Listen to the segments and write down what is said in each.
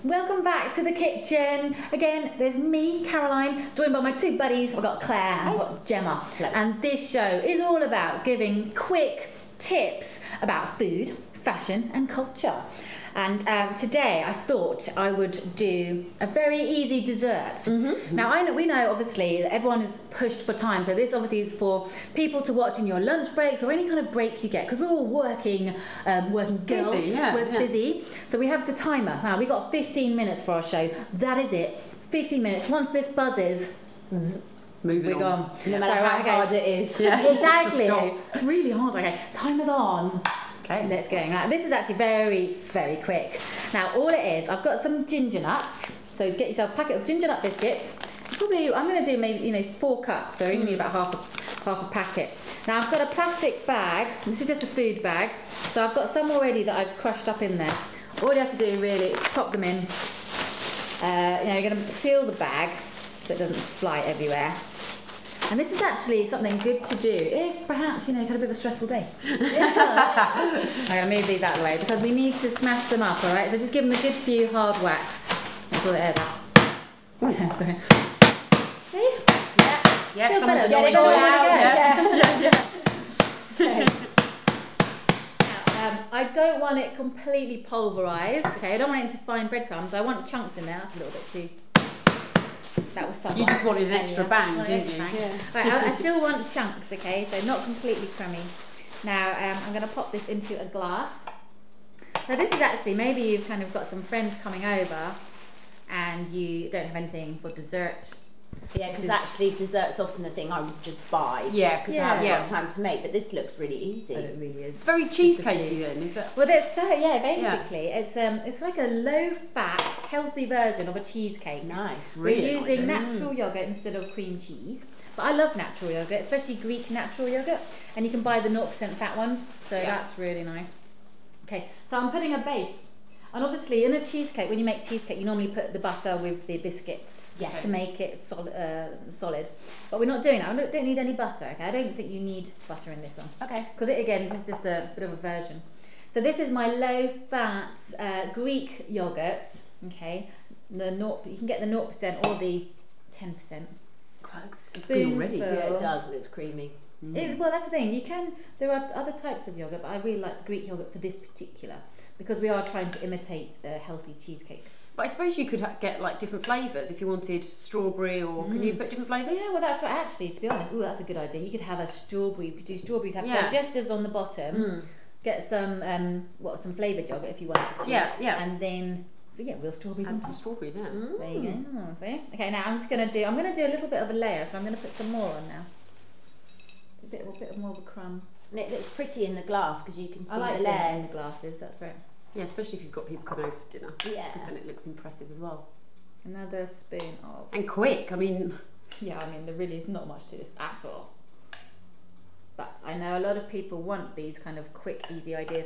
Welcome back to the kitchen. Again, there's me, Caroline, joined by my two buddies. I've got Claire and I've got Gemma. Hello. And this show is all about giving quick tips about food, fashion and culture. And today I thought I would do a very easy dessert. Now we know obviously that everyone is pushed for time, so this obviously is for people to watch in your lunch breaks or any kind of break you get, because we're all working girls, we're busy. So we have the timer. Now we've got 15 minutes for our show. That is it, 15 minutes. Once this buzzes, Moving on. No matter how hard it is. Yeah. Exactly. It's really hard. Okay, timer's on. Okay. Let's go. Now this is actually very, very quick. Now all it is, I've got some ginger nuts. So get yourself a packet of ginger nut biscuits. Probably, I'm going to do maybe 4 cups. So you're going to need about half a packet. Now I've got a plastic bag. This is just a food bag. So I've got some already that I've crushed up in there. All you have to do really is pop them in. You're going to seal the bag so it doesn't fly everywhere. And this is actually something good to do if perhaps you've had a bit of a stressful day. I'm going to move these out of the way because we need to smash them up, alright? So just give them a good few hard whacks. That's all it is. Sorry. See? Yeah, feels someone's better. annoyed. Okay. Now, I don't want it completely pulverised. Okay, I don't want it into fine breadcrumbs. I want chunks in there. That's a little bit too. That was somewhat. You just wanted an extra bang, didn't you? Yeah. Right, I still want chunks, okay? So not completely crummy. Now I'm going to pop this into a glass. Now this is actually, maybe you've kind of got some friends coming over and you don't have anything for dessert. Yeah, because actually dessert's often the thing I would just buy. Yeah, because I haven't got time to make, but this looks really easy. It really is. It's very cheesecakey then, is it? Well, that's basically it's like a low-fat, healthy version of a cheesecake. Nice. We're using natural yogurt instead of cream cheese. But I love natural yogurt, especially Greek natural yogurt, and you can buy the 0% fat ones, so that's really nice. Okay, so I'm putting a base, and obviously in a cheesecake, when you make cheesecake, you normally put the butter with the biscuits. Yes. To make it solid. But we're not doing that. I don't need any butter, okay? I don't think you need butter in this one. Okay. Because this is just a bit of a version. So this is my low-fat Greek yogurt, okay? You can get the 0% or the 10%. Quite good already. Yeah, it does, and it's creamy. Well, that's the thing. There are other types of yogurt, but I really like Greek yogurt for this particular, because we are trying to imitate a healthy cheesecake. But I suppose you could get like different flavours if you wanted strawberry, or can you put different flavours? Yeah, well that's what actually, to be honest, that's a good idea. You could have a strawberry, you could do strawberry to have digestives on the bottom, get some some flavoured yogurt if you wanted to. Yeah. And then, real strawberries. Add some strawberries, yeah. There you go, see? Okay, now I'm going to do a little bit of a layer, so I'm going to put some more on now. A bit more of a crumb. And it looks pretty in the glass because you can see I like the layers. in the glasses, that's right. Yeah, especially if you've got people coming over for dinner. Yeah. Because then it looks impressive as well. Another spoon of... And quick, I mean... Yeah, there really is not much to this at all. But I know a lot of people want these kind of quick, easy ideas.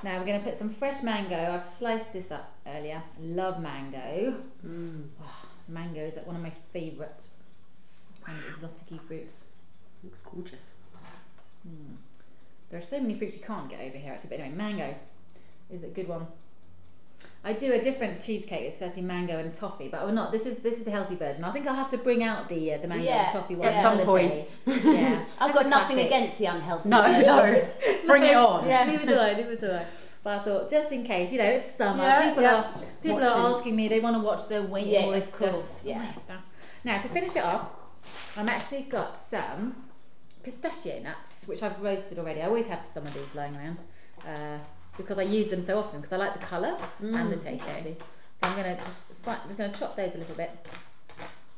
Now we're going to put some fresh mango. I've sliced this up earlier. I love mango. Oh, mango is one of my favourite kind of exotic-y fruits. Looks gorgeous. There are so many fruits you can't get over here actually, but anyway, mango is a good one. I do a different cheesecake. It's actually mango and toffee, but not. This is the healthy version. I think I'll have to bring out the mango and toffee one at some point. Yeah, I've got nothing against the unhealthy. No, bring it on. Yeah, neither do I. But I thought, just in case, it's summer. People are asking me. They want to watch their weight and all this stuff. Now to finish it off, I've actually got some pistachio nuts, which I've roasted already. I always have some of these lying around. Because I use them so often, because I like the colour and the taste, actually. So I'm going to chop those a little bit.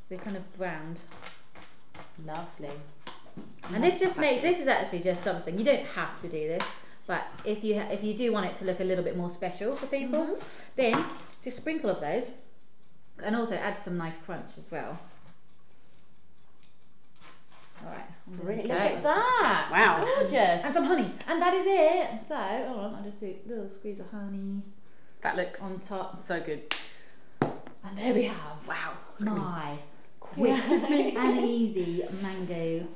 They're kind of browned. Lovely. And this is actually just something, you don't have to do this, but if you do want it to look a little bit more special for people, then just sprinkle of those, and also add some nice crunch as well. Alright, look at that! Wow, gorgeous! And some honey, and that is it. So, hold on, I'll just do a little squeeze of honey. That looks on top. So good. And there we have. Wow. My quick and easy mango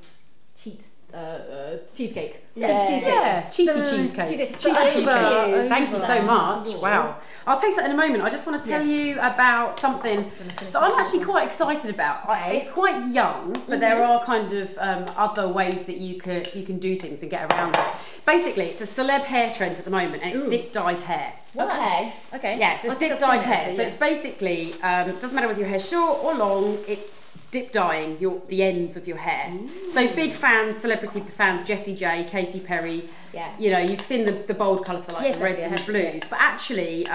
cheesecake. Cheesy cheesecake. Thank you so much. Wow. I'll taste that in a moment. I just want to tell you about something that I'm actually quite excited about. It's quite young, but there are kind of other ways that you can do things and get around it. Basically, it's a celeb hair trend at the moment, and it's dip-dyed hair. Okay. Yeah, so it's dip-dyed hair. So it's basically, doesn't matter whether your hair's short or long, it's dip dyeing the ends of your hair. So big fans, celebrity fans, Jessie J, Katy Perry, you know, you've seen the bold colours, so like the reds and the blues, but actually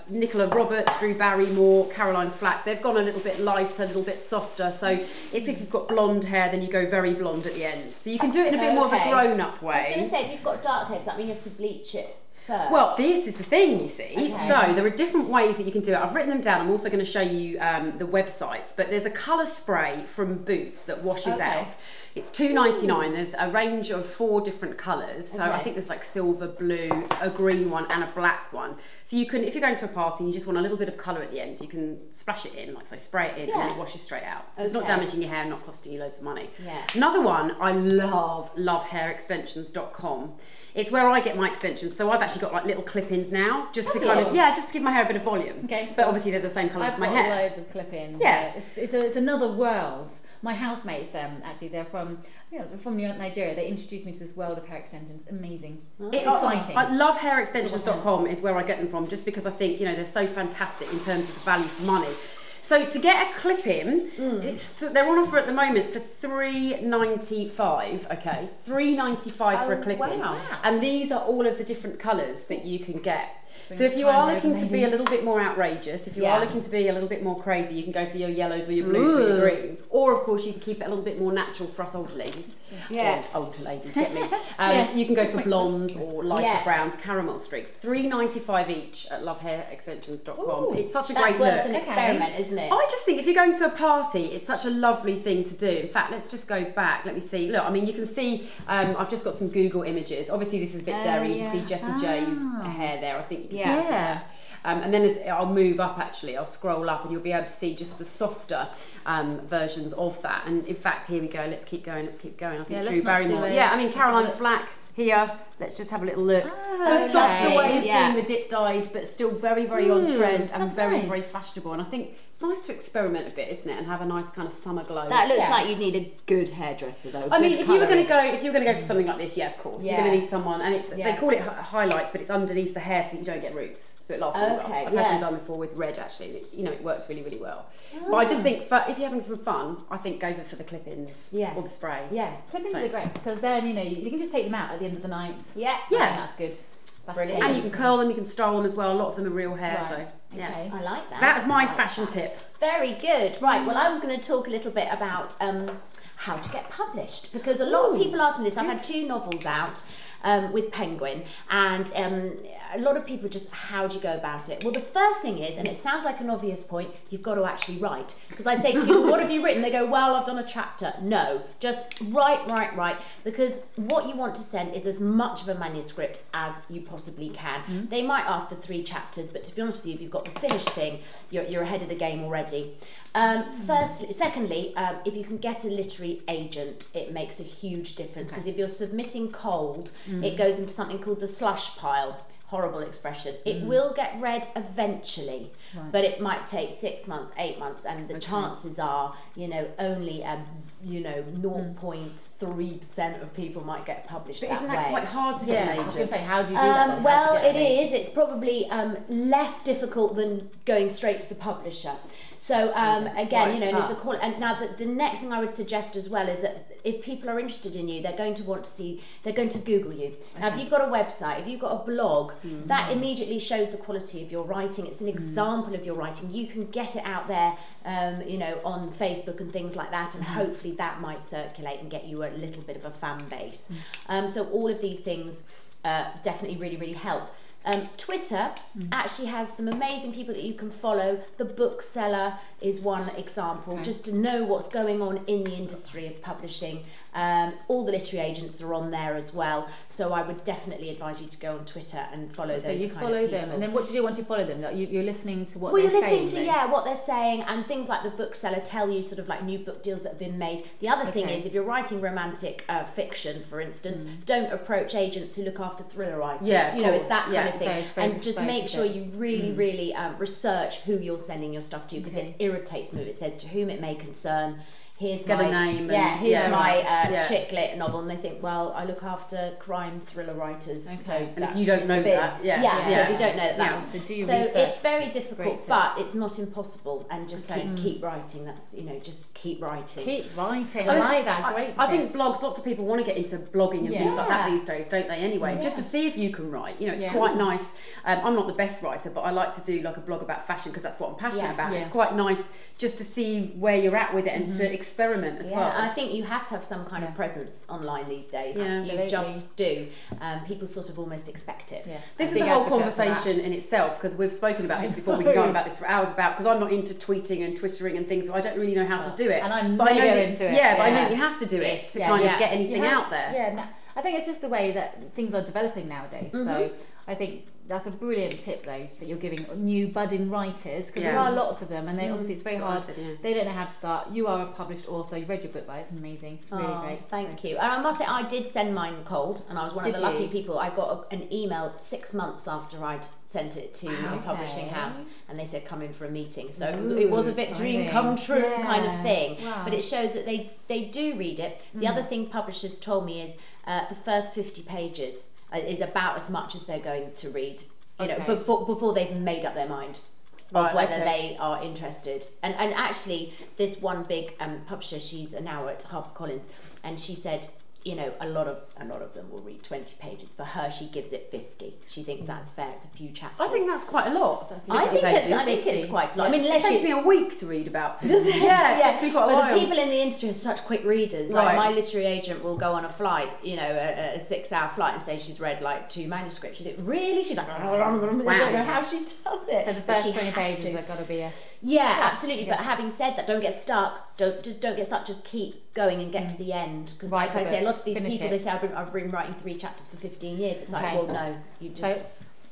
Nicola Roberts, Drew Barrymore, Caroline Flack, they've gone a little bit lighter, a little bit softer. So it's if you've got blonde hair, then you go very blonde at the ends. So you can do it in a bit more of a grown-up way. I was going to say, if you've got dark hair, does that mean you have to bleach it first? Well, this is the thing, you see. So there are different ways that you can do it. I've written them down. I'm also going to show you the websites. But there's a colour spray from Boots that washes out. It's $2.99. There's a range of 4 different colours. So I think there's like silver, blue, a green one, and a black one. So you can, if you're going to a party and you just want a little bit of colour at the end, you can splash it in, like so, spray it in, and then it washes straight out. So it's not damaging your hair, not costing you loads of money. Another one I love hairextensions.com. It's where I get my extensions, so I've actually got like little clip-ins now, just to kind of just to give my hair a bit of volume. But obviously they're the same colour as my hair. I've got loads of clip-ins. It's another world. My housemates, actually, they're from Nigeria. They introduced me to this world of hair extensions. Amazing. It's exciting. I love hairextensions.com is where I get them from, just because I think, you know, they're so fantastic in terms of the value for money. So to get a clip-in, they're on offer at the moment for $3.95. Okay, $3.95 for a clip-in, and these are all of the different colours that you can get. So if you are looking to be a little bit more outrageous, if you are looking to be a little bit more crazy, you can go for your yellows or your blues or your greens, or of course you can keep it a little bit more natural for us older ladies. Older ladies, get me. You can go for blondes or lighter browns, caramel streaks. $3.95 each at lovehairextensions.com. It's such a great look. That's worth an experiment, isn't it? I just think if you're going to a party, it's such a lovely thing to do. In fact, let's just go back. Let me see. Look, I mean, you can see, I've just got some Google images. Obviously, this is a bit daring. You can see Jessie J's hair there. I think you can see that. And then I'll move up, actually, I'll scroll up and you'll be able to see just the softer versions of that. And in fact, here we go. Let's keep going. I think Drew Barrymore. I mean, Caroline Flack here. Let's just have a little look. So a softer way of doing the dip dyed, but still very, very on trend and very, very fashionable. And I think it's nice to experiment a bit, isn't it? And have a nice kind of summer glow. That looks like you'd need a good hairdresser, though. I mean, if you were going to go for something like this, of course, you're going to need someone. And it's they call it highlights, but it's underneath the hair, so you don't get roots, so it lasts longer. I've had them done before with red, actually. You know, it works really, really well. But I just think if you're having some fun, I think go for the clip-ins or the spray. Clip-ins are great because then you can just take them out at the end of the night. That's good. That's brilliant. And you can curl them, you can style them as well. A lot of them are real hair, so I like that. So that is my fashion tip. Very good. Right, well, I was going to talk a little bit about how to get published, because a lot of people ask me this. I've had 2 novels out with Penguin, and a lot of people just, how do you go about it? Well, the first thing is, and it sounds like an obvious point, you've got to actually write. Because I say to people, what have you written? They go, well, I've done a chapter. No, just write. Because what you want to send is as much of a manuscript as you possibly can. They might ask for 3 chapters, but to be honest with you, if you've got the finished thing, you're ahead of the game already. Secondly, if you can get a literary agent, it makes a huge difference, because if you're submitting cold, it goes into something called the slush pile. Horrible expression. It will get read eventually, but it might take 6 months, 8 months, and the chances are, only 0.3% of people might get published. But isn't that quite hard to get an agent? I was going to say, how do you do that? Well, it is. It's probably less difficult than going straight to the publisher. So again, and if the next thing I would suggest as well is that if people are interested in you, they're going to Google you. Now, if you've got a website, if you've got a blog, that immediately shows the quality of your writing. It's an example of your writing. You can get it out there, on Facebook and things like that, and hopefully that might circulate and get you a little bit of a fan base. So all of these things definitely really, really help. Twitter actually has some amazing people that you can follow. The Bookseller is one example, just to know what's going on in the industry of publishing. All the literary agents are on there as well, so I would definitely advise you to go on Twitter and follow those. So you follow them, and then what do you do once you follow them? Like you're listening to what well, they're saying. Well, you're listening to what they're saying, and things like the Bookseller tell you sort of like new book deals that have been made. The other thing is, if you're writing romantic fiction, for instance, don't approach agents who look after thriller writers. Yeah, you know, it's that kind of thing, so and just make sure you really research who you're sending your stuff to, because it irritates me if it says to whom it may concern. Here's Get my a name. here's my chick lit novel, and they think, well, I look after crime thriller writers. So and if you don't know that, so if you don't know that, so do you so research? it's very difficult, but it's not impossible. And just keep writing. That's just keep writing. Keep writing. I like that. Great. I think blogs. Lots of people want to get into blogging and things like that these days, don't they? Anyway, just to see if you can write. You know, it's quite nice. I'm not the best writer, but I like to do like a blog about fashion because that's what I'm passionate about. It's quite nice just to see where you're at with it and to experiment as well. I think you have to have some kind of presence online these days. You just do. People sort of almost expect it. This is a whole conversation in itself, because we've spoken about this before. We can go on about this for hours because I'm not into tweeting and twittering and things, so I don't really know how to do it. And I'm but mega into it. Yeah, but I know you have to do it to kind of get anything out there. Yeah, no, I think it's just the way that things are developing nowadays. So I think that's a brilliant tip though that you're giving new budding writers, because there are lots of them, and they obviously it's very hard. They don't know how to start. You are a published author. You've read your book, it's amazing. It's really great. Thank you. And I must say, I did send mine cold, and I was one of the lucky people. I got an email 6 months after I'd sent it to a publishing house, and they said come in for a meeting. So it was a bit dream come true kind of thing. But it shows that they do read it. The other thing publishers told me is the first 50 pages is about as much as they're going to read, you know, before they've made up their mind of whether they are interested. And actually, this one big publisher, she's now at HarperCollins, and she said, you know, a lot of them will read 20 pages. For her, she gives it 50. She thinks that's fair. It's a few chapters. I think that's quite a lot. I think it's quite a lot. I mean, it takes me a week to read about. It takes me quite a while. But the people in the industry are such quick readers. Like my literary agent will go on a flight, you know, a 6-hour flight, and say she's read like 2 manuscripts. You think, really? She's like, I don't know how she does it. So the first 20 pages have got to be a... Yeah, absolutely. But having said that, don't get stuck. Don't get stuck. Just keep going and get to the end. Because like I say, a lot of these people, they say, I've been writing 3 chapters for 15 years. It's like, well, no, you just... So,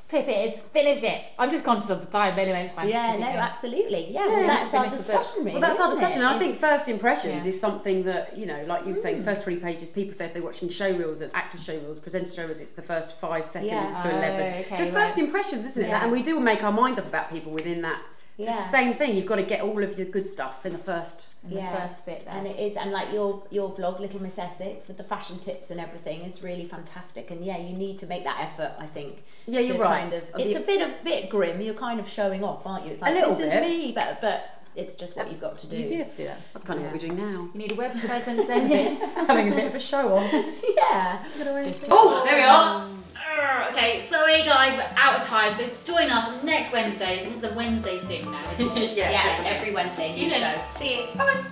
tip is, finish it. I'm just conscious of the time anyway. It's fine. Yeah, no, absolutely. Yeah, well, that's our discussion, really. Well, that's our discussion. And I think first impressions is something that, you know, like you were saying, first 20 pages, people say if they're watching show reels and actor show reels, presenter show reels, it's the first 5 seconds to 11. So it's first impressions, isn't it? And we do make our mind up about people within that. It's the same thing. You've got to get all of your good stuff in the first first bit there. And it is, and like your blog, Little Miss Essex, with the fashion tips and everything, is really fantastic. And you need to make that effort, I think. Yeah, you're right. It's a bit grim. You're kind of showing off, aren't you? It's like, this is me, but it's just what you've got to do. You do have to do that. That's kind of what we're doing now. You need a web presence then, having a bit of a show on. Oh, there we are. Okay, sorry guys, we're out of time, so join us next Wednesday. This is a Wednesday thing now, isn't it? Yeah, every Wednesday. See you then. See you. Bye.